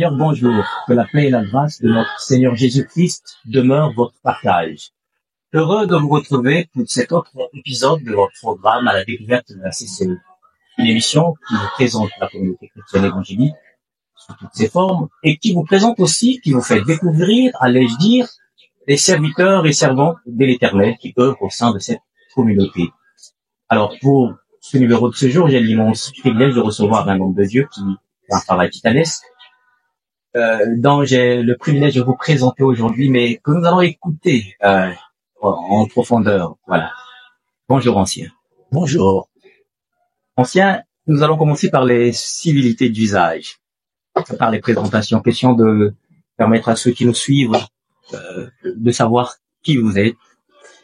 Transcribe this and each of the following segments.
Seigneur, bonjour. Que la paix et la grâce de notre Seigneur Jésus-Christ demeurent votre partage. Heureux de vous retrouver pour cet autre épisode de votre programme à la découverte de la CCE. Une émission qui vous présente la communauté chrétienne évangélique sous toutes ses formes et qui vous présente aussi, qui vous fait découvrir, allais-je dire, les serviteurs et servantes de l'Éternel qui œuvrent au sein de cette communauté. Alors, pour ce numéro de ce jour, j'ai l'immense privilège de recevoir un homme de Dieu qui fait un travail titanesque, dont j'ai le privilège de vous présenter aujourd'hui, mais que nous allons écouter en profondeur. Voilà. Bonjour, Ancien. Bonjour. Ancien, nous allons commencer par les civilités d'usage, par les présentations. Question de permettre à ceux qui nous suivent de savoir qui vous êtes.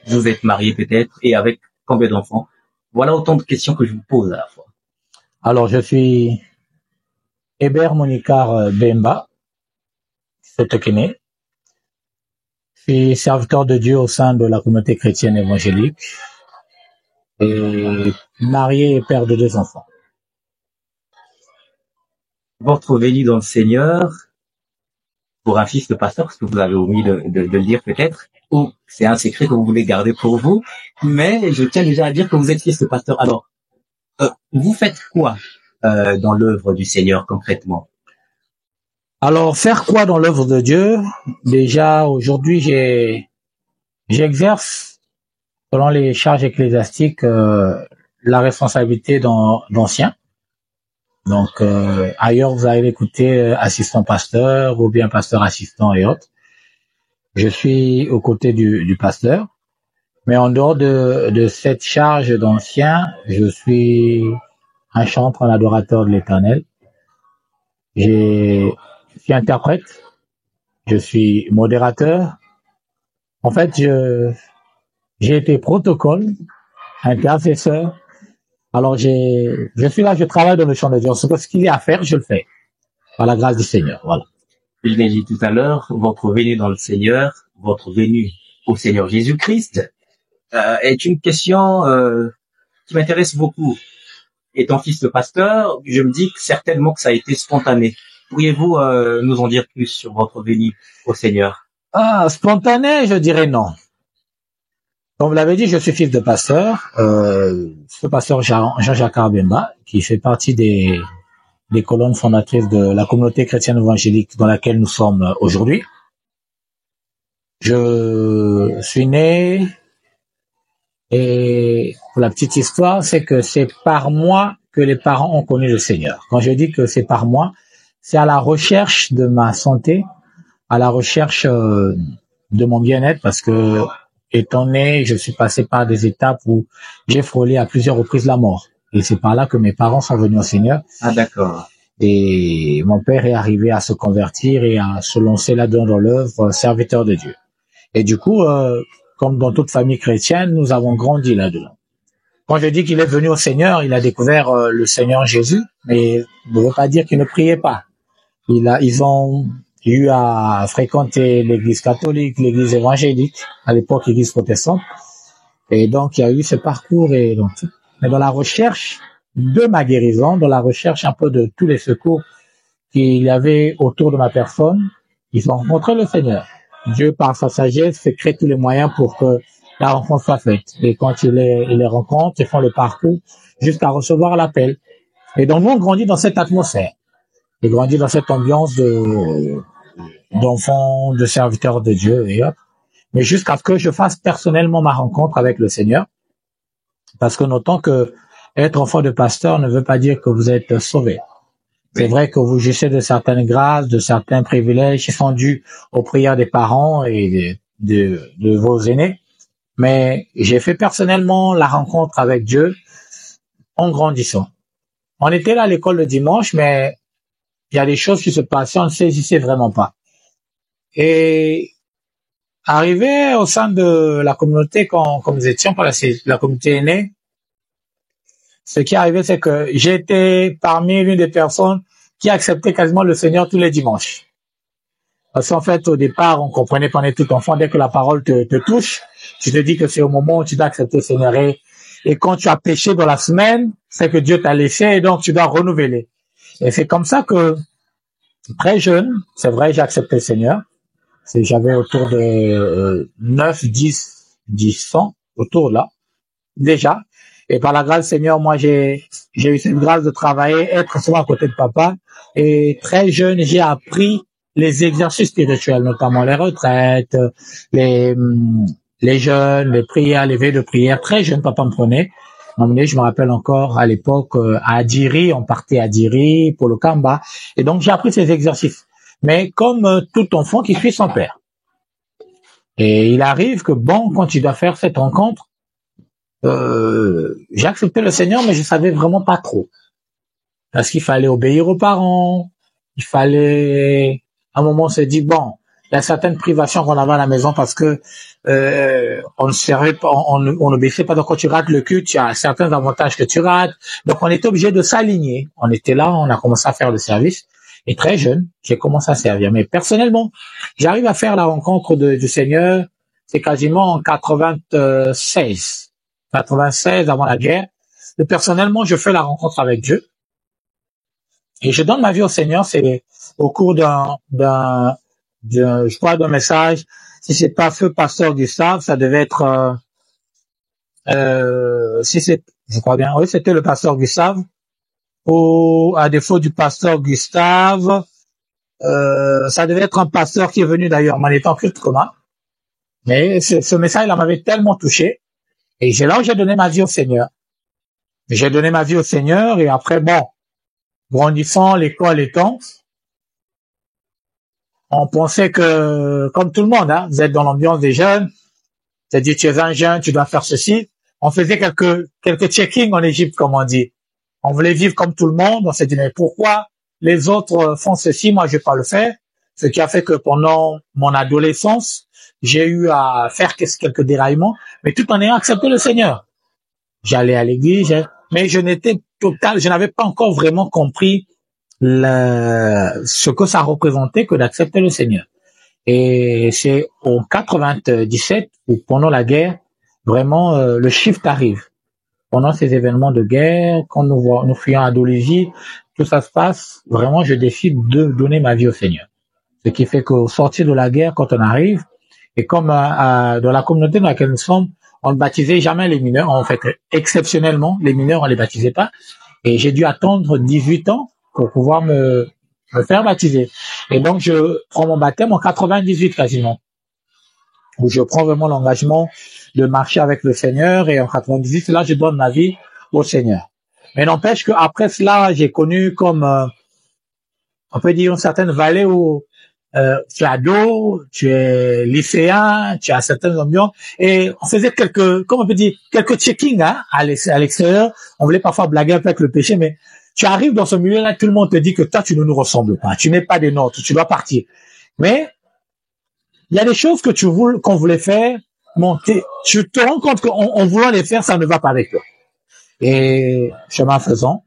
Vous êtes marié peut-être et avec combien d'enfants? Voilà autant de questions que je vous pose à la fois. Alors, je suis Hébert Monicar Bemba, Sotokéné. Je suis serviteur de Dieu au sein de la communauté chrétienne évangélique et marié et père de 2 enfants. Votre venue dans le Seigneur, pour un fils de pasteur, ce que vous avez omis de le dire peut-être, ou c'est un secret que vous voulez garder pour vous, mais je tiens déjà à dire que vous êtes fils de pasteur. Alors, vous faites quoi dans l'œuvre du Seigneur concrètement? Alors, faire quoi dans l'œuvre de Dieu? Déjà, aujourd'hui, j'exerce, selon les charges ecclésiastiques, la responsabilité d'ancien. Donc, ailleurs, vous allez écouter assistant pasteur ou bien pasteur assistant et autres. Je suis aux côtés du pasteur. Mais en dehors de cette charge d'ancien, je suis un chantre, un adorateur de l'Éternel. Je suis interprète. Je suis modérateur. En fait, j'ai été protocole, intercesseur. Alors, je suis là, je travaille dans le champ de Dieu. Ce qu'il y a à faire, je le fais. Par la grâce du Seigneur. Voilà. Je l'ai dit tout à l'heure, votre venue dans le Seigneur, votre venue au Seigneur Jésus-Christ, est une question qui m'intéresse beaucoup. Étant fils de pasteur, je me dis que certainement que ça a été spontané. Pourriez-vous nous en dire plus sur votre venue au Seigneur? Spontané, je dirais non. Comme vous l'avez dit, je suis fils de pasteur, ce pasteur Jean-Jacques Bemba, qui fait partie des colonnes fondatrices de la communauté chrétienne évangélique dans laquelle nous sommes aujourd'hui. Je suis né, et pour la petite histoire, c'est que c'est par moi que les parents ont connu le Seigneur. Quand je dis que c'est par moi, c'est à la recherche de ma santé, à la recherche de mon bien-être, parce que étant né, je suis passé par des étapes où j'ai frôlé à plusieurs reprises la mort. Et c'est par là que mes parents sont venus au Seigneur. Ah, d'accord. Et mon père est arrivé à se convertir et à se lancer là-dedans dans l'œuvre, serviteur de Dieu. Et du coup, comme dans toute famille chrétienne, nous avons grandi là-dedans. Quand je dis qu'il est venu au Seigneur, il a découvert le Seigneur Jésus, mais ça ne veut pas dire qu'il ne priait pas. Ils ont eu à fréquenter l'église catholique, l'église évangélique, à l'époque l'église protestante. Et donc, il y a eu ce parcours. Mais dans la recherche de ma guérison, dans la recherche un peu de tous les secours qu'il y avait autour de ma personne, ils ont rencontré le Seigneur. Dieu, par sa sagesse, fait créer tous les moyens pour que la rencontre soit faite. Et quand ils les rencontrent, ils font le parcours jusqu'à recevoir l'appel. Et donc, nous, on grandit dans cette atmosphère. On grandit dans cette ambiance d'enfants, de serviteurs de Dieu et autres. Mais jusqu'à ce que je fasse personnellement ma rencontre avec le Seigneur. Parce que notons que être enfant de pasteur ne veut pas dire que vous êtes sauvé. C'est vrai que vous jouissez de certaines grâces, de certains privilèges qui sont dus aux prières des parents et de vos aînés. Mais j'ai fait personnellement la rencontre avec Dieu en grandissant. On était là à l'école le dimanche, mais il y a des choses qui se passaient, on ne saisissait vraiment pas. Et arrivé au sein de la communauté, comme nous étions, la communauté aînée, ce qui est arrivé, c'est que j'étais parmi l'une des personnes qui acceptait quasiment le Seigneur tous les dimanches. Parce qu'en fait, au départ, on comprenait qu'on est tout enfant. Dès que la parole te touche, tu te dis que c'est au moment où tu dois accepter le Seigneur. Et quand tu as péché dans la semaine, c'est que Dieu t'a laissé et donc tu dois renouveler. Et c'est comme ça que Très jeune, c'est vrai, j'ai accepté le Seigneur. J'avais autour de 9, 10 ans, autour de là, déjà. Et par la grâce du Seigneur, moi, j'ai eu cette grâce de travailler, être souvent à côté de papa. Et très jeune, j'ai appris les exercices spirituels, notamment les retraites, les, hum, les jeûnes, les prières, les veilles de prière. Très jeune, papa me prenait. Emmené, je me rappelle encore à l'époque, à Adiri, on partait à Adiri, pour le Kamba. Et donc, j'ai appris ces exercices. Mais comme tout enfant qui suit son père. Et il arrive que, bon, quand tu dois faire cette rencontre, j'ai accepté le Seigneur, mais je savais vraiment pas trop. Parce qu'il fallait obéir aux parents, il fallait, à un moment, on s'est dit, bon, il y a certaines privations qu'on avait à la maison parce que on ne servait pas, on n'obéissait pas. Donc quand tu rates le culte, tu as certains avantages que tu rates. Donc on était obligé de s'aligner. On était là, on a commencé à faire le service. Et très jeune, j'ai commencé à servir. Mais personnellement, j'arrive à faire la rencontre du Seigneur, c'est quasiment en 96. 96 avant la guerre. Et personnellement, je fais la rencontre avec Dieu. Et je donne ma vie au Seigneur, c'est au cours je crois, d'un message. Si c'est pas feu pasteur Gustave, ça devait être, je crois bien, oui, c'était le pasteur Gustave. Ou, à défaut du pasteur Gustave, ça devait être un pasteur qui est venu d'ailleurs, en étant culte commun. Mais ce message, il m'avait tellement touché. Et là où j'ai donné ma vie au Seigneur. J'ai donné ma vie au Seigneur et après, bon, grandissant, l'école étant, on pensait que, comme tout le monde, hein, vous êtes dans l'ambiance des jeunes, c'est-à-dire tu es un jeune, tu dois faire ceci. On faisait quelques checkings en Égypte, comme on dit. On voulait vivre comme tout le monde. On s'est dit, mais pourquoi les autres font ceci, moi je vais pas le faire? Ce qui a fait que pendant mon adolescence, j'ai eu à faire quelques déraillements, mais tout en ayant accepté le Seigneur. J'allais à l'église, mais je n'avais pas encore vraiment compris ce que ça représentait que d'accepter le Seigneur. Et c'est en 97 où pendant la guerre, vraiment le shift arrive. Pendant ces événements de guerre, quand nous fuyons à Dolisie, tout ça se passe, vraiment je décide de donner ma vie au Seigneur. Ce qui fait qu'au sortir de la guerre, quand on arrive, et comme dans la communauté dans laquelle nous sommes, on ne baptisait jamais les mineurs. En fait, exceptionnellement, les mineurs, on les baptisait pas. Et j'ai dû attendre 18 ans pour pouvoir me faire baptiser. Et donc, je prends mon baptême en 98 quasiment, où je prends vraiment l'engagement de marcher avec le Seigneur. Et en 98, là, je donne ma vie au Seigneur. Mais n'empêche qu'après cela, j'ai connu comme, on peut dire, une certaine vallée où tu es ado, tu es lycéen, tu as certaines ambiances, et on faisait quelques checkings hein, à l'extérieur. On voulait parfois blaguer un peu avec le péché, mais tu arrives dans ce milieu-là, tout le monde te dit que toi, tu ne nous ressembles pas, tu n'es pas des nôtres, tu dois partir. Mais il y a des choses qu'on voulait faire, monter. Tu te rends compte qu'en voulant les faire, ça ne va pas avec toi. Et chemin faisant,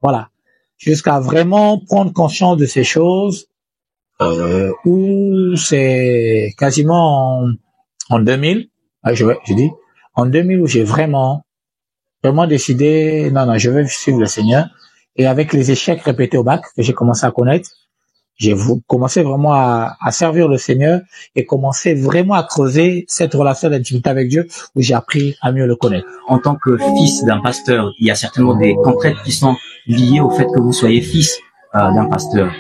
voilà, jusqu'à vraiment prendre conscience de ces choses. Où c'est quasiment en 2000, je dis, en 2000 où j'ai vraiment décidé, non, je veux suivre le Seigneur. Et avec les échecs répétés au bac que j'ai commencé à connaître, j'ai commencé vraiment à servir le Seigneur et commencé vraiment à creuser cette relation d'intimité avec Dieu où j'ai appris à mieux le connaître. En tant que fils d'un pasteur, il y a certainement des contraintes qui sont liées au fait que vous soyez fils d'un pasteur.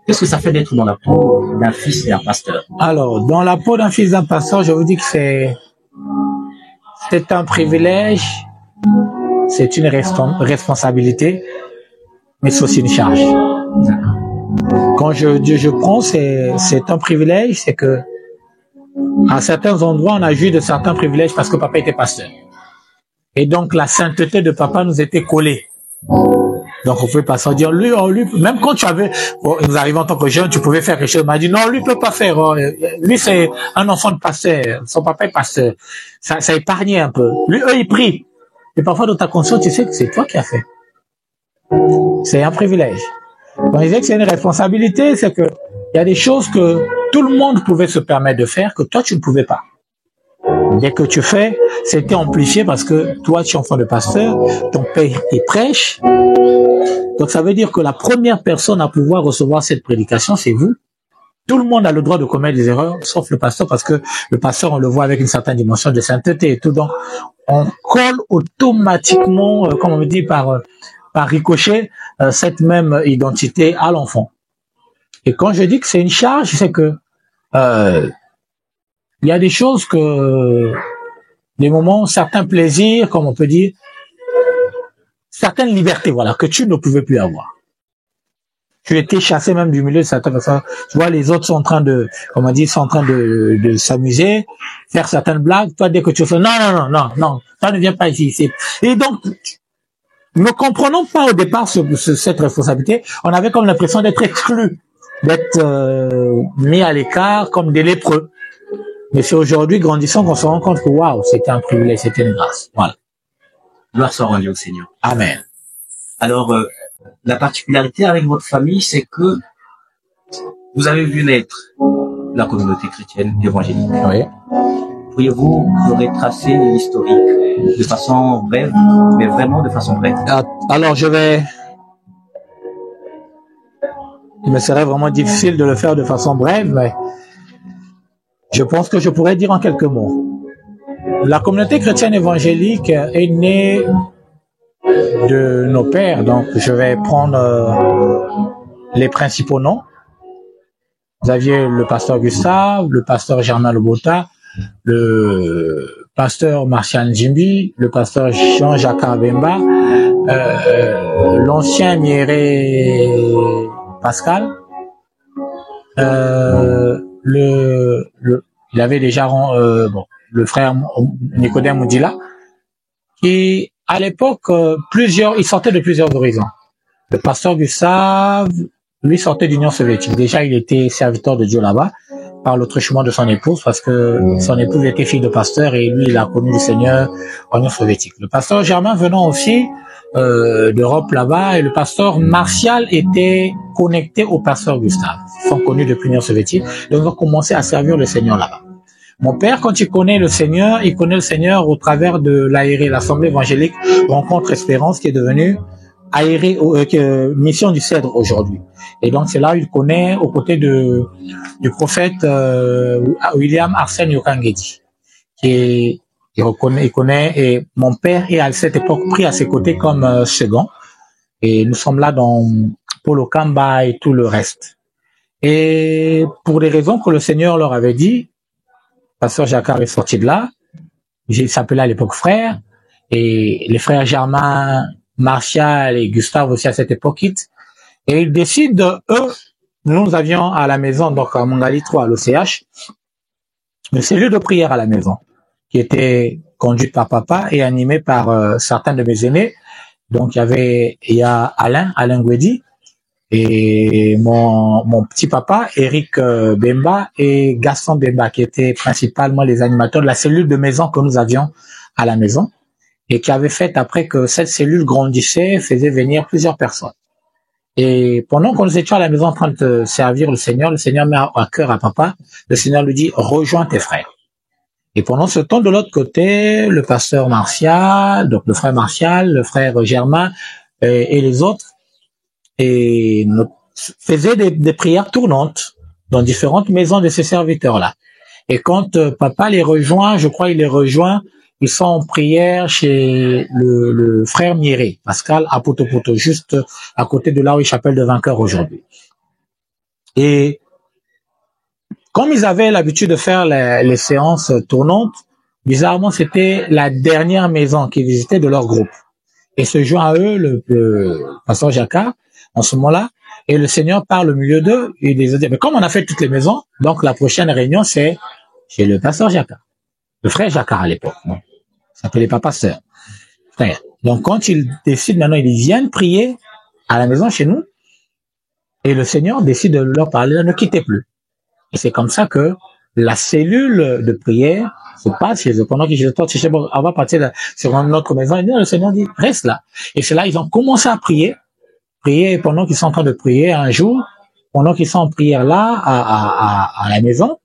Qu'est-ce que ça fait d'être dans la peau d'un fils d'un pasteur? Alors, dans la peau d'un fils d'un pasteur, je vous dis que c'est un privilège, c'est une responsabilité, mais c'est aussi une charge. Quand je prends, c'est un privilège, c'est que à certains endroits, on a joué de certains privilèges parce que papa était pasteur. Et donc, la sainteté de papa nous était collée. Donc, on pouvait pas s'en dire, lui, même quand nous arrivons en tant que jeunes, tu pouvais faire quelque chose. Il m'a dit, non, lui, peut pas faire. Lui, c'est un enfant de pasteur. Son papa est pasteur. Ça épargnait un peu. Lui, eux, ils prient. Et parfois, dans ta conscience, tu sais que c'est toi qui as fait. C'est un privilège. Quand je disais que c'est une responsabilité, c'est que il y a des choses que tout le monde pouvait se permettre de faire, que toi, tu ne pouvais pas. Dès que tu fais, c'était amplifié parce que toi, tu es enfant de pasteur, ton père est prêche. Donc, ça veut dire que la première personne à pouvoir recevoir cette prédication, c'est vous. Tout le monde a le droit de commettre des erreurs, sauf le pasteur, parce que le pasteur, on le voit avec une certaine dimension de sainteté et tout. Donc, on colle automatiquement, comme on me dit, par ricochet, cette même identité à l'enfant. Et quand je dis que c'est une charge, c'est que il y a des choses que, des moments, certains plaisirs, comme on peut dire, certaines libertés, voilà, que tu ne pouvais plus avoir. Tu étais chassé même du milieu de certaines personnes. Tu vois, les autres sont en train de, comme on dit, sont en train de s'amuser, faire certaines blagues. Toi, dès que tu fais, non, ça ne vient pas ici. Et donc, ne comprenons pas au départ cette responsabilité. On avait comme l'impression d'être exclus, d'être mis à l'écart comme des lépreux. Mais c'est aujourd'hui, grandissant, qu'on se rend compte que waouh, c'était un privilège, c'était une grâce. Voilà. Gloire soit rendue au Seigneur. Amen. Alors, la particularité avec votre famille, c'est que vous avez vu naître la communauté chrétienne évangélique. Oui. Pourriez-vous nous retracer l'historique de façon brève, mais vraiment de façon brève? Alors, il me serait vraiment difficile de le faire de façon brève, mais je pense que je pourrais dire en quelques mots. La communauté chrétienne évangélique est née de nos pères, donc je vais prendre les principaux noms. Vous aviez le pasteur Gustave, le pasteur Germain Lobota, le pasteur Martial Jimbi, le pasteur Jean-Jacques Bemba, l'ancien Mieré Pascal, il avait déjà le frère Nicodème Moudila, qui à l'époque ils sortaient de plusieurs horizons. Le pasteur Gustave, lui, sortait d'Union soviétique. Déjà, il était serviteur de Dieu là-bas par le truchement de son épouse, parce que son épouse était fille de pasteur et lui, il a connu le Seigneur en Union soviétique. Le pasteur Germain venant aussi d'Europe là-bas, et le pasteur Martial était connecté au pasteur Gustave. Ils sont connus depuis l'Union soviétique, donc ils ont commencé à servir le Seigneur là-bas. Mon père, quand il connaît le Seigneur au travers de l'AERE, l'Assemblée évangélique Rencontre Espérance, qui est devenue Mission du Cèdre aujourd'hui. Et donc c'est là où il connaît aux côtés du prophète William Arsène Yokangedi, il connaît, et mon père est à cette époque pris à ses côtés comme second. Et nous sommes là dans Polo Kamba et tout le reste. Et pour des raisons que le Seigneur leur avait dit, pasteur Jacques est sorti de là. Il s'appelait à l'époque frère, et les frères Germain, Martial et Gustave aussi à cette époque quittent. Et ils décident, nous avions à la maison, donc à Mongali 3, à l'OCH, une cellule de prière à la maison, qui était conduite par papa et animée par certains de mes aînés. Donc il y a Alain Gwedi, et mon petit papa, Eric Bemba, et Gaston Bemba, qui étaient principalement les animateurs de la cellule de maison que nous avions à la maison, et qui avait fait, après que cette cellule grandissait, faisait venir plusieurs personnes. Et pendant que nous étions à la maison en train de servir le Seigneur met à cœur à papa, le Seigneur lui dit, rejoins tes frères. Et pendant ce temps, de l'autre côté, le pasteur Martial, donc le frère Martial, le frère Germain et les autres, et faisaient des prières tournantes dans différentes maisons de ces serviteurs-là. Et quand papa les rejoint, je crois il les rejoint, ils sont en prière chez le frère Mieré, Pascal, à Potopoto, juste à côté de là où il chapelle de Vainqueur aujourd'hui. Et comme ils avaient l'habitude de faire les séances tournantes, bizarrement, c'était la dernière maison qu'ils visitaient de leur groupe. Et se joint à eux le pasteur Jacques, en ce moment-là, et le Seigneur parle au milieu d'eux, et les dit, mais comme on a fait toutes les maisons, donc la prochaine réunion, c'est chez le pasteur Jacques, le frère Jacques à l'époque. Il s'appelait pas pasteur, frère. Donc quand ils décident maintenant, ils viennent prier à la maison chez nous, et le Seigneur décide de leur parler, ne quittez plus. Et c'est comme ça que la cellule de prière se passe chez eux. Pendant qu'ils étaient chez eux, on va partir sur notre maison, et le Seigneur dit, reste là. Et c'est là, ils ont commencé à prier, pendant qu'ils sont en train de prier un jour, pendant qu'ils sont en prière là, à la maison,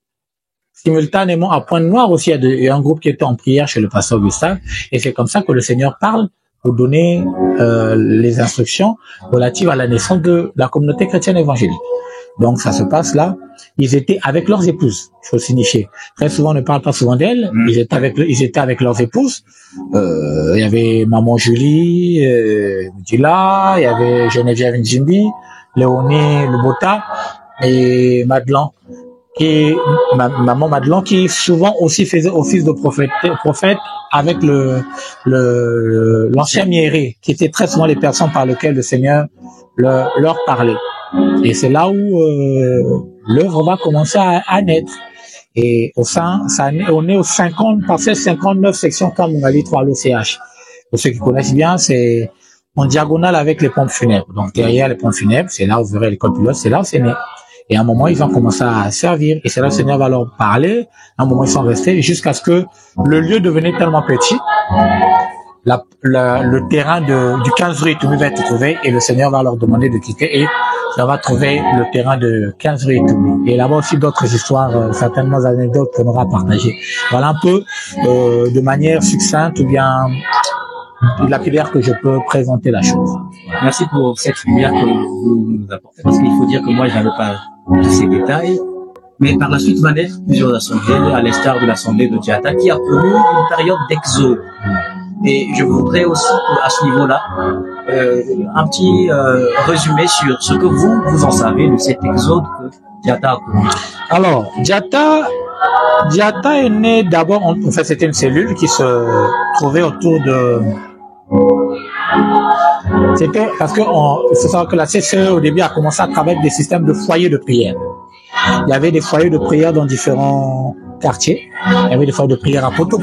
simultanément à Pointe-Noire aussi, il y a un groupe qui était en prière chez le pasteur Gustave, et c'est comme ça que le Seigneur parle pour donner les instructions relatives à la naissance de la communauté chrétienne évangélique. Donc ça se passe là. Ils étaient avec leurs épouses, il faut signifier. Très souvent, on ne parle pas souvent d'elles. Ils étaient avec leurs épouses. Il y avait Maman Julie, Dila, il y avait Geneviève Njimbi, Léonie Lubota et Madelon, Maman Madelon, qui souvent aussi faisait office de prophète avec l'ancien Miéré, qui étaient très souvent les personnes par lesquelles le Seigneur leur parlait. Et c'est là où l'œuvre va commencer à naître. Et on est au 50, parcelle 59, section Kamungali 3 l'OCH. Pour ceux qui connaissent bien, c'est en diagonale avec les pompes funèbres. Donc derrière les pompes funèbres, c'est là où vous verrez l'école pilote, c'est là où c'est né. Et à un moment, ils ont commencé à servir. Et c'est là que le Seigneur va leur parler. À un moment, ils sont restés jusqu'à ce que le lieu devenait tellement petit. Le terrain du 15 rue Toumi va être trouvé et le Seigneur va leur demander de quitter et ça va trouver le terrain de 15 rue Toumi. Et là-bas aussi d'autres histoires, certainement anecdotes qu'on aura partagées. Voilà un peu de manière succincte ou bien lapidaire que je peux présenter la chose. Merci pour cette lumière que vous nous apportez, parce qu'il faut dire que moi, je n'avais pas tous ces détails. Mais par la suite va naître plusieurs assemblées, à l'instar de l'assemblée de Diata, qui a connu une période d'exode. Et je voudrais aussi, à ce niveau-là, un petit résumé sur ce que vous en savez de cet exode que Diata a connu. Alors, Diata est né d'abord, en fait, c'était une cellule qui se trouvait autour de... C'était parce que il faut savoir que la CCE au début a commencé à travailler avec des systèmes de foyers de prière. Il y avait des foyers de prière dans différents quartiers. Il y avait des foyers de prière à Poto,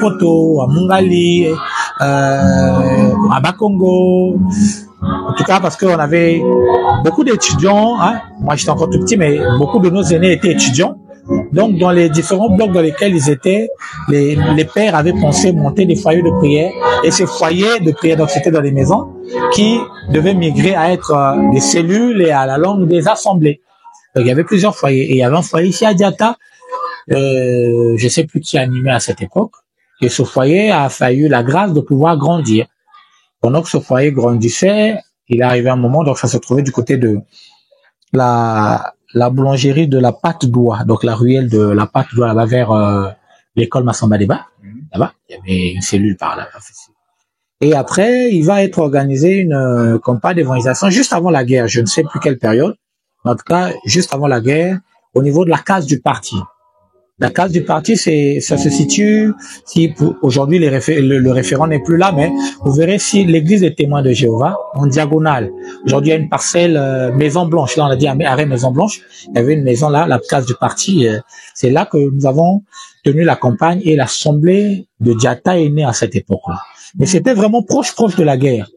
à Mungali, à Bakongo. En tout cas, parce qu'on avait beaucoup d'étudiants. Hein. Moi, j'étais encore tout petit, mais beaucoup de nos aînés étaient étudiants. Donc, dans les différents blocs dans lesquels ils étaient, les pères avaient pensé monter des foyers de prière. Et ces foyers de prière, donc c'était dans des maisons, qui devaient migrer à être des cellules et à la longue des assemblées. Donc, il y avait plusieurs foyers. Et il y avait un foyer ici à Diata, je sais plus qui animait à cette époque. Et ce foyer a eu la grâce de pouvoir grandir. Pendant que ce foyer grandissait, il est arrivé un moment, donc ça se trouvait du côté de la boulangerie de la Pâte d'Oie, donc la ruelle de la Pâte d'Oie, là-bas vers l'école Massamba Débat. Là-bas, il y avait une cellule par là. Et après, il va être organisé une campagne d'évangélisation juste avant la guerre, je ne sais plus quelle période, mais en tout cas, juste avant la guerre, au niveau de la case du parti. La case du parti, ça se situe, si aujourd'hui le référent n'est plus là, mais vous verrez si l'église des témoins de Jéhovah, en diagonale. Aujourd'hui, il y a une parcelle Maison Blanche. Là, on a dit arrêt Maison Blanche. Il y avait une maison là, la case du parti. C'est là que nous avons tenu la campagne et l'assemblée de Diata est née à cette époque-là. Mais c'était vraiment proche de la guerre.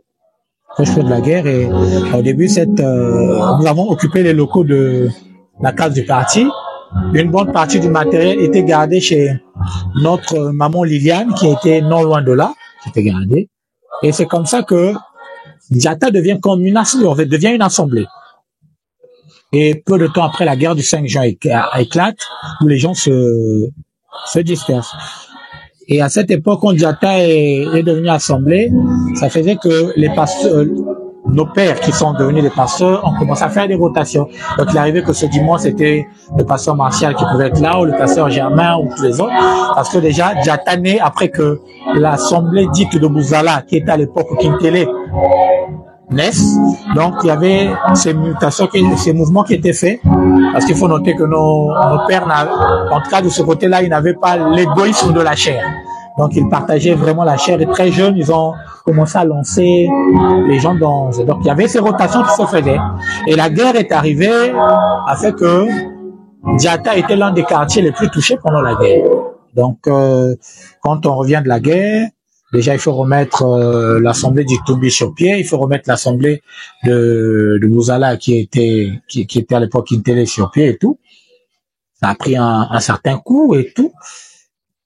Proche de la guerre et au début, nous avons occupé les locaux de la case du parti. Une bonne partie du matériel était gardée chez notre maman Liliane, qui était non loin de là, qui était gardée. Et c'est comme ça que Diata devient comme une assemblée, devient une assemblée. Et peu de temps après, la guerre du 5 juin éclate, où les gens se dispersent. Et à cette époque, quand Diata est devenu assemblée, ça faisait que les pasteurs, nos pères qui sont devenus des pasteurs ont commencé à faire des rotations. Donc il arrivait que ce dimanche, c'était le pasteur Martial qui pouvait être là, ou le pasteur Germain, ou tous les autres. Parce que déjà, Diata naît après que l'assemblée dite de Bouzala, qui était à l'époque au Kintélé, naisse. Donc il y avait ces mutations, ces mouvements qui étaient faits. Parce qu'il faut noter que nos pères, en tout cas de ce côté-là, ils n'avaient pas l'égoïsme de la chair. Donc ils partageaient vraiment la chair et très jeunes, ils ont commencé à lancer les gens dans... Donc il y avait ces rotations qui se faisaient. Et la guerre est arrivée, a fait que Diata était l'un des quartiers les plus touchés pendant la guerre. Donc quand on revient de la guerre, déjà il faut remettre l'assemblée du Toumbi sur pied, il faut remettre l'assemblée de Bouzala qui était à l'époque Kintélé sur pied et tout. Ça a pris un certain coup et tout.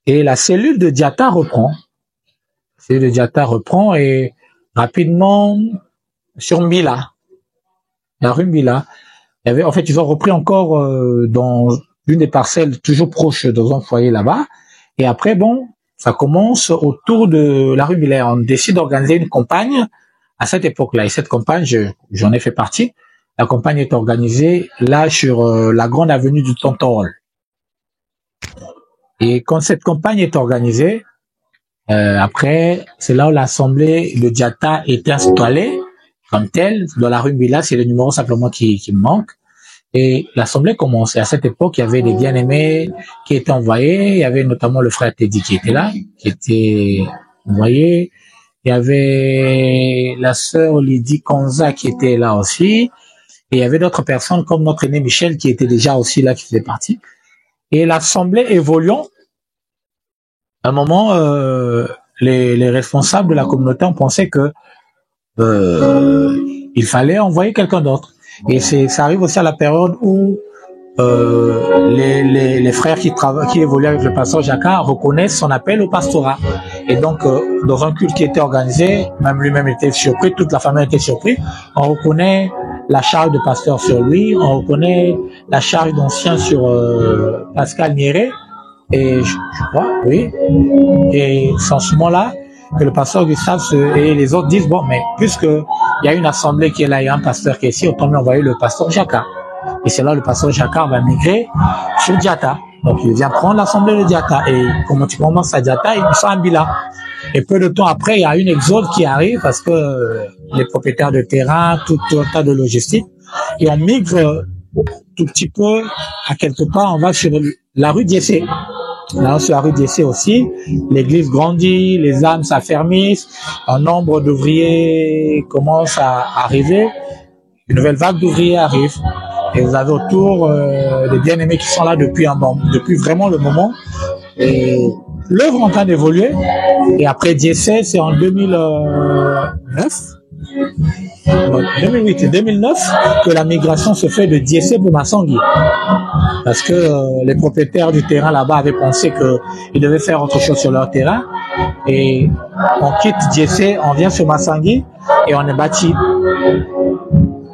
Et la cellule de Diata reprend. La cellule de Diata reprend et rapidement, sur Mbila, la rue Mbila, il y avait, en fait, ils ont repris encore dans d'une des parcelles toujours proche dans un foyer là-bas. Et après, bon, ça commence autour de la rue Miller. On décide d'organiser une campagne à cette époque-là. Et cette campagne, j'en ai fait partie. La campagne est organisée là sur la grande avenue du Tonton Hall. Et quand cette campagne est organisée, après, c'est là où l'assemblée de Diata est installée comme telle. Dans la rue Miller, c'est le numéro simplement qui me manque. Et l'assemblée commençait. À cette époque, il y avait des bien-aimés qui étaient envoyés. Il y avait notamment le frère Teddy qui était là, qui était envoyé. Il y avait la sœur Lydie Konza qui était là aussi. Et il y avait d'autres personnes comme notre aîné Michel qui était déjà aussi là, qui faisait partie. Et l'assemblée évoluant, à un moment, les responsables de la communauté ont pensé que il fallait envoyer quelqu'un d'autre. Et ça arrive aussi à la période où les frères qui évoluent avec le pasteur Jacquard reconnaissent son appel au pastorat. Et donc, dans un culte qui était organisé, même lui-même était surpris, toute la famille était surprise. On reconnaît la charge de pasteur sur lui, on reconnaît la charge d'ancien sur Pascal Niéré, et je crois, oui. Et c'est en ce moment-là que le pasteur Gustave et les autres disent, bon, mais puisque il y a une assemblée qui est là, il y a un pasteur qui est ici, autant lui envoyer le pasteur Jacquard. Et c'est là le pasteur Jacquard va migrer sur Diata. Donc il vient prendre l'assemblée de Diata. Et comment tu commences à Diata, ils sont à Bila. Et peu de temps après, il y a une exode qui arrive parce que les propriétaires de terrain, tout un tas de logistique, et on migre tout petit peu à quelque part, on va sur la rue Diessé. Là, sur la rue Diessé aussi, l'église grandit, les âmes s'affermissent, un nombre d'ouvriers commence à arriver, une nouvelle vague d'ouvriers arrive. Et vous avez autour des bien-aimés qui sont là depuis vraiment le moment. Et l'œuvre est en train d'évoluer. Et après Diessé, c'est en 2008 et 2009 que la migration se fait de Diessé pour Massangui. Parce que les propriétaires du terrain là-bas avaient pensé qu'ils devaient faire autre chose sur leur terrain. Et on quitte Diessé, on vient sur Massangui et on est bâti.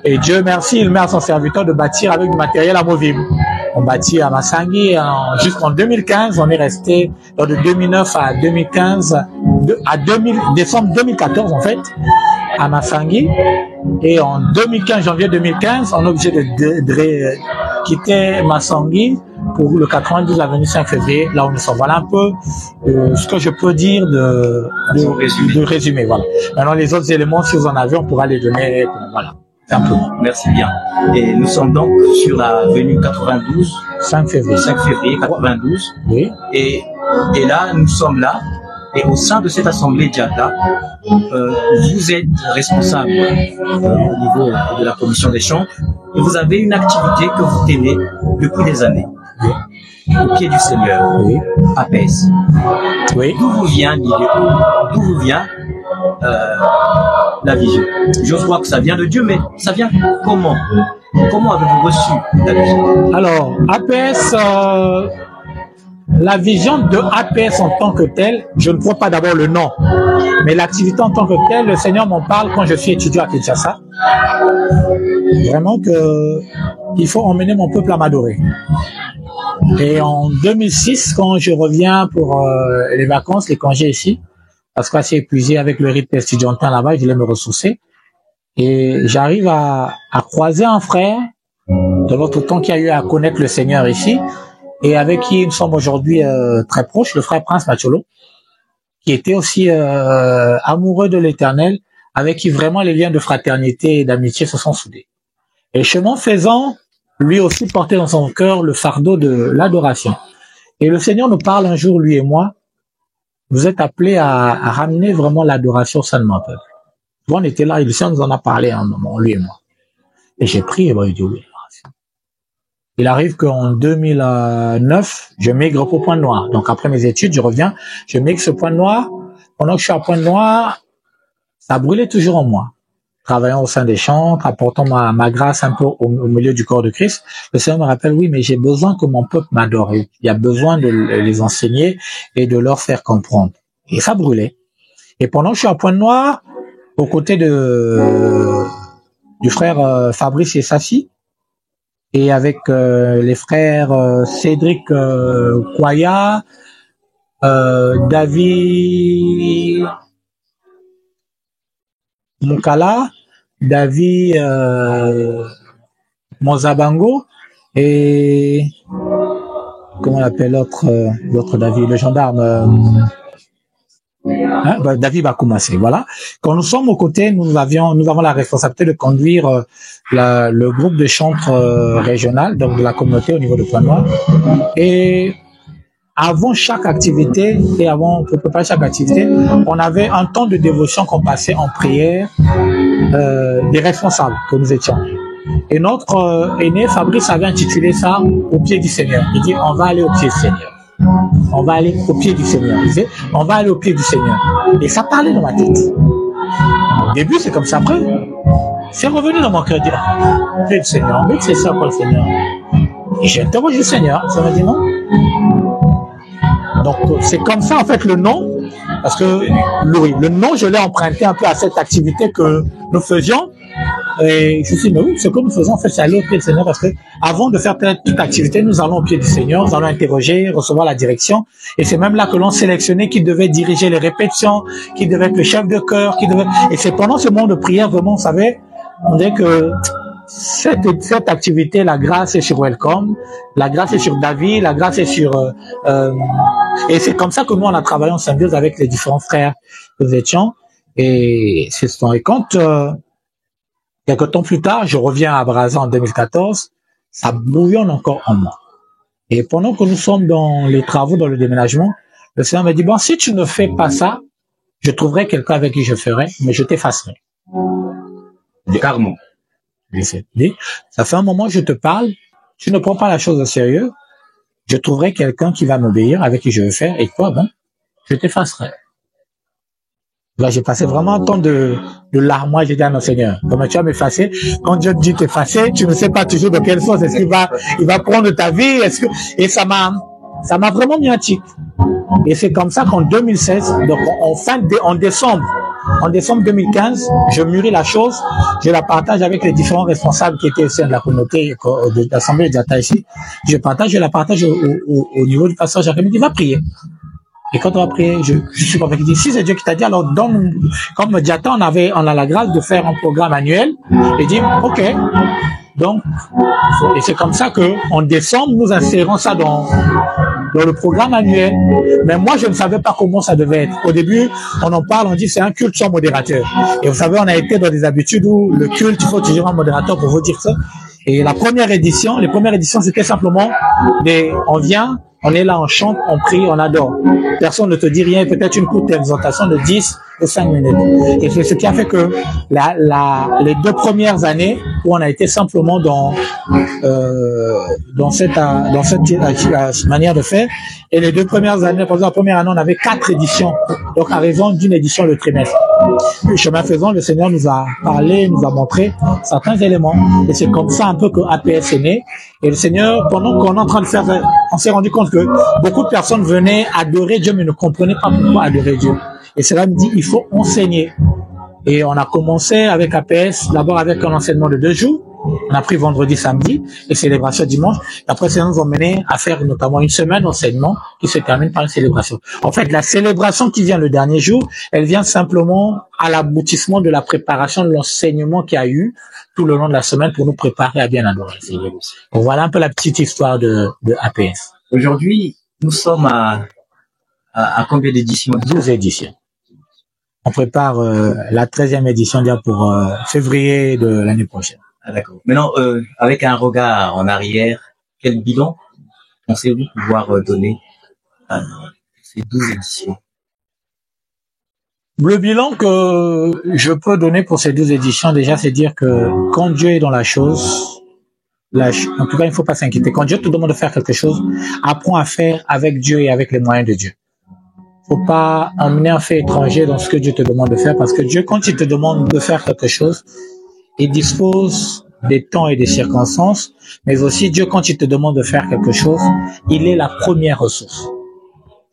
Et Dieu merci, il met à son serviteur de bâtir avec du matériel amovible. On bâtit à Massangui jusqu'en 2015, on est resté de 2009 à 2015, décembre 2014 en fait, à Massangui. Et en 2015, janvier 2015, on est obligé de quitter Massangui pour le 92 avenue 5 février, là où nous sommes. Voilà un peu ce que je peux dire de résumé. Voilà. Maintenant, les autres éléments, si vous en avez, on pourra les donner. Voilà. Simplement. Merci bien. Et nous sommes donc sur l'avenue 92. 5 février 92. Oui. Et là, nous sommes là. Et au sein de cette assemblée Diata, vous êtes responsable au niveau de la commission des chants et vous avez une activité que vous tenez depuis des années. Oui. Au pied du Seigneur, oui. À Pèse. Oui. D'où vous vient l'idée? D'où vous vient la vision? Je crois que ça vient de Dieu, mais ça vient comment? Comment avez-vous reçu la vision? Alors, APS, la vision de APS en tant que telle, je ne crois pas d'abord le nom, mais l'activité en tant que telle, le Seigneur m'en parle quand je suis étudiant à Kinshasa. Vraiment que il faut emmener mon peuple à m'adorer. Et en 2006, quand je reviens pour les vacances, les congés ici, parce que je suis épuisé avec le rythme estudiantin là-bas, je voulais me ressourcer. Et j'arrive à croiser un frère de l'autre temps qui a eu à connaître le Seigneur ici, et avec qui nous sommes aujourd'hui très proches, le frère Prince Macholo, qui était aussi amoureux de l'Éternel, avec qui vraiment les liens de fraternité et d'amitié se sont soudés. Et chemin faisant, lui aussi portait dans son cœur le fardeau de l'adoration. Et le Seigneur nous parle un jour, lui et moi, vous êtes appelés à ramener vraiment l'adoration au sein de mon peuple. On était là, et le Seigneur nous en a parlé un moment, lui et moi. Et j'ai prié, et il dit oui. Il arrive qu'en 2009, je migre au Pointe-Noire. Donc après mes études, je reviens, je migre ce Pointe-Noire. Pendant que je suis à Pointe-Noire, ça brûlait toujours en moi. Travaillant au sein des chants, apportant ma grâce un peu au milieu du corps de Christ, le Seigneur me rappelle, oui, mais j'ai besoin que mon peuple m'adore. Il y a besoin de les enseigner et de leur faire comprendre. Et ça brûlait. Et pendant que je suis à Pointe-Noire, aux côtés du frère Fabrice et Safi, et avec les frères Cédric Kwaya, David Mukala, David Mozabango et comment on appelle l'autre David, le gendarme David Bakoumase, voilà. Quand nous sommes aux côtés, nous avons la responsabilité de conduire le groupe de chantres régional, donc de la communauté au niveau de Pointe-Noire. Et avant chaque activité pour préparer chaque activité, on avait un temps de dévotion qu'on passait en prière des responsables que nous étions. Et notre aîné Fabrice avait intitulé ça au pied du Seigneur. Il dit on va aller au pied du Seigneur. On va aller au pied du Seigneur. Il disait on va aller au pied du Seigneur. Et ça parlait dans ma tête. Au début c'est comme ça. Après c'est revenu dans mon cœur. Dire au pied du Seigneur. Mais c'est ça quoi le Seigneur. Et j'ai interrogé le Seigneur. Ça m'a dit non. Donc c'est comme ça en fait le nom, parce que le nom je l'ai emprunté un peu à cette activité que nous faisions. Et je me suis dit, mais oui, ce que nous faisons en fait c'est aller au pied du Seigneur, parce que avant de faire toute activité, nous allons au pied du Seigneur, nous allons interroger, recevoir la direction, et c'est même là que l'on sélectionnait qui devait diriger les répétitions, qui devait être le chef de chœur, et c'est pendant ce moment de prière vraiment, on savait, on dirait que cette activité, la grâce est sur Welcome, la grâce est sur David, la grâce est sur et c'est comme ça que nous on a travaillé en symbiose avec les différents frères que nous étions, et c'est ce temps. Et quand quelques temps plus tard, je reviens à Brazza en 2014, ça bouillonne encore en moi. Et pendant que nous sommes dans les travaux, dans le déménagement, le Seigneur m'a dit bon, si tu ne fais pas ça, je trouverai quelqu'un avec qui je ferai, mais je t'effacerai. Carrément. Ça fait un moment que je te parle, tu ne prends pas la chose au sérieux, je trouverai quelqu'un qui va m'obéir, avec qui je veux faire, et toi, bon, je t'effacerai. Là, j'ai passé vraiment un temps de larmois, j'ai dit à notre Seigneur, comme tu vas m'effacer, quand Dieu te dit t'effacer, tu ne sais pas toujours de quelle sorte, est-ce qu'il va prendre ta vie, et ça m'a vraiment mis un tic. Et c'est comme ça qu'en 2016, donc en décembre 2015, je mûris la chose, je la partage avec les différents responsables qui étaient au sein de la communauté de l'Assemblée de Diatta ici. Je la partage au niveau du pasteur Jacques. Il me dit, va prier. Et quand on va prier, je suis convaincu. Il dit, si c'est Dieu qui t'a dit, alors comme Diatta, on a la grâce de faire un programme annuel. Il dit, ok. Donc, et c'est comme ça que, en décembre, nous insérons ça dans le programme annuel. Mais moi, je ne savais pas comment ça devait être. Au début, on en parle, on dit c'est un culte sans modérateur. Et vous savez, on a été dans des habitudes où le culte, il faut toujours un modérateur pour vous dire ça. Et les premières éditions, c'était simplement on vient, on est là, on chante, on prie, on adore. Personne ne te dit rien, peut-être une courte exhortation de 10 ou 5 minutes. Et c'est ce qui a fait que les 2 premières années où on a été simplement dans cette manière de faire, et les 2 premières années, par exemple, la première année, on avait 4 éditions, donc à raison d'une édition le trimestre. Et chemin faisant, le Seigneur nous a parlé, nous a montré certains éléments, et c'est comme ça un peu que APS est né. Et le Seigneur, pendant qu'on est en train de faire, on s'est rendu compte que beaucoup de personnes venaient adorer Dieu, mais ne comprenaient pas pourquoi adorer Dieu. Et cela me dit, il faut enseigner. Et on a commencé avec APS, d'abord avec un enseignement de 2 jours. On a pris vendredi, samedi, et célébration dimanche. Et après, ça nous a mené à faire notamment une semaine d'enseignement qui se termine par une célébration. En fait, la célébration qui vient le dernier jour, elle vient simplement à l'aboutissement de la préparation de l'enseignement qu'il y a eu tout le long de la semaine pour nous préparer à bien adorer. Donc, voilà un peu la petite histoire de APS. Aujourd'hui, nous sommes à combien d'éditions? 12 éditions. On prépare la 13e édition déjà pour février de l'année prochaine. Ah, d'accord. Maintenant, avec un regard en arrière, quel bilan pensez-vous pouvoir donner à ces 12 éditions? Le bilan que je peux donner pour ces 12 éditions, déjà, c'est dire que quand Dieu est dans la chose, en tout cas, il ne faut pas s'inquiéter. Quand Dieu te demande de faire quelque chose, apprends à faire avec Dieu et avec les moyens de Dieu. Faut pas emmener un fait étranger dans ce que Dieu te demande de faire, parce que Dieu, quand il te demande de faire quelque chose, il dispose des temps et des circonstances, mais aussi Dieu, quand il te demande de faire quelque chose, il est la première ressource.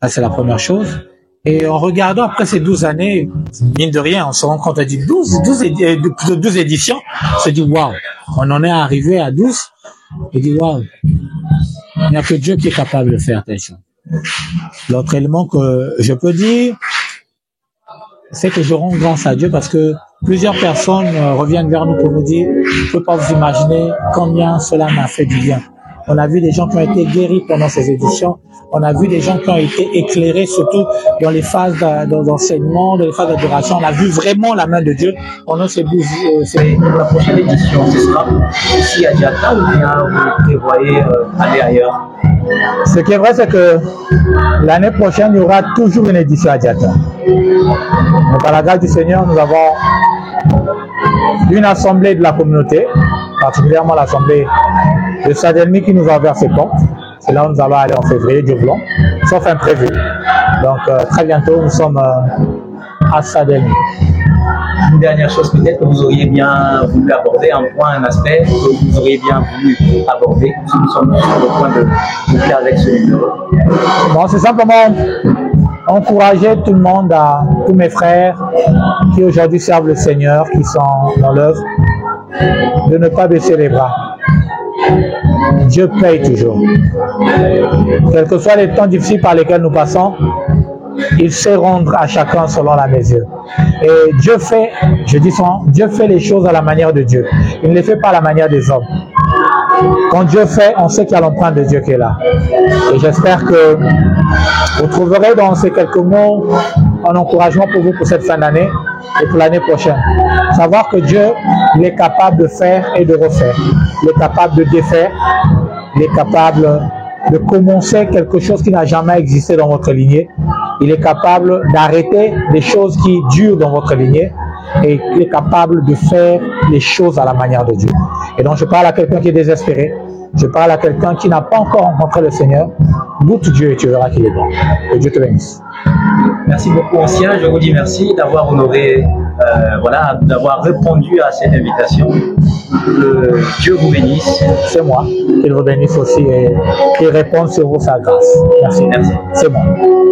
Ça, c'est la première chose. Et en regardant après ces 12 années, mine de rien, on se rend compte, on dit 12 éditions, on se dit waouh, on en est arrivé à 12. Je dis, waouh, il n'y a que Dieu qui est capable de faire telle chose. L'autre élément que je peux dire, c'est que je rends grâce à Dieu parce que plusieurs personnes reviennent vers nous pour nous dire, je ne peux pas vous imaginer combien cela m'a fait du bien. On a vu des gens qui ont été guéris pendant ces éditions. On a vu des gens qui ont été éclairés, surtout dans les phases d'enseignement, dans les phases d'adoration. On a vu vraiment la main de Dieu pendant ces la prochaine édition, ce sera ici à Diata ou bien vous prévoyez aller ailleurs? Ce qui est vrai, c'est que l'année prochaine, il y aura toujours une édition à Diata. Mais par la grâce du Seigneur, nous avons une assemblée de la communauté, particulièrement l'assemblée de Sadelmi qui nous a ouvert ses portes. C'est là où nous allons aller en février, Dieu voulant, sauf imprévu. Donc très bientôt, nous sommes à Sadelmi. Une dernière chose peut-être que vous auriez bien voulu aborder, un point, un aspect que vous auriez bien voulu aborder, si nous sommes sur le point de faire avec ce numéro. Bon, c'est simplement encourager tout le monde, tous mes frères qui aujourd'hui servent le Seigneur, qui sont dans l'œuvre, de ne pas baisser les bras. Dieu paye toujours. Quels que soient les temps difficiles par lesquels nous passons, il sait rendre à chacun selon la mesure. Et Dieu fait, Dieu fait les choses à la manière de Dieu. Il ne les fait pas à la manière des hommes. Quand Dieu fait, on sait qu'il y a l'empreinte de Dieu qui est là. Et j'espère que vous trouverez dans ces quelques mots un encouragement pour vous pour cette fin d'année et pour l'année prochaine. Savoir que Dieu, il est capable de faire et de refaire. Il est capable de défaire. Il est capable de commencer quelque chose qui n'a jamais existé dans votre lignée. Il est capable d'arrêter des choses qui durent dans votre lignée. Et il est capable de faire les choses à la manière de Dieu. Et donc je parle à quelqu'un qui est désespéré. Je parle à quelqu'un qui n'a pas encore rencontré le Seigneur. Goûte Dieu et tu verras qu'il est bon. Que Dieu te bénisse. Merci beaucoup, ancien. Je vous dis merci d'avoir honoré, d'avoir répondu à cette invitation. Que Dieu vous bénisse. C'est moi. Qu'il vous bénisse aussi et qu'il réponde sur vous sa grâce. Merci. Merci. C'est moi.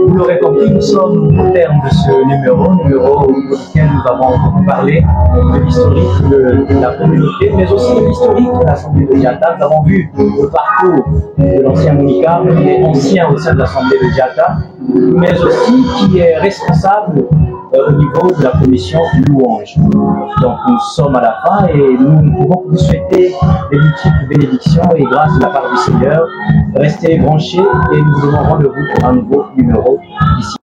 Vous l'aurez compris, nous sommes au terme de ce numéro auquel nous avons beaucoup parlé de l'historique de la communauté, mais aussi de l'historique de l'Assemblée de Diata. Nous avons vu le parcours de l'ancien Monica, qui est ancien au sein de l'Assemblée de Diata, mais aussi qui est responsable au niveau de la commission louange. Donc nous sommes à la fin et nous ne pouvons que vous souhaiter des multiples bénédictions et grâces de la part du Seigneur. Restez branchés et nous vous donnons rendez-vous pour un nouveau numéro ici.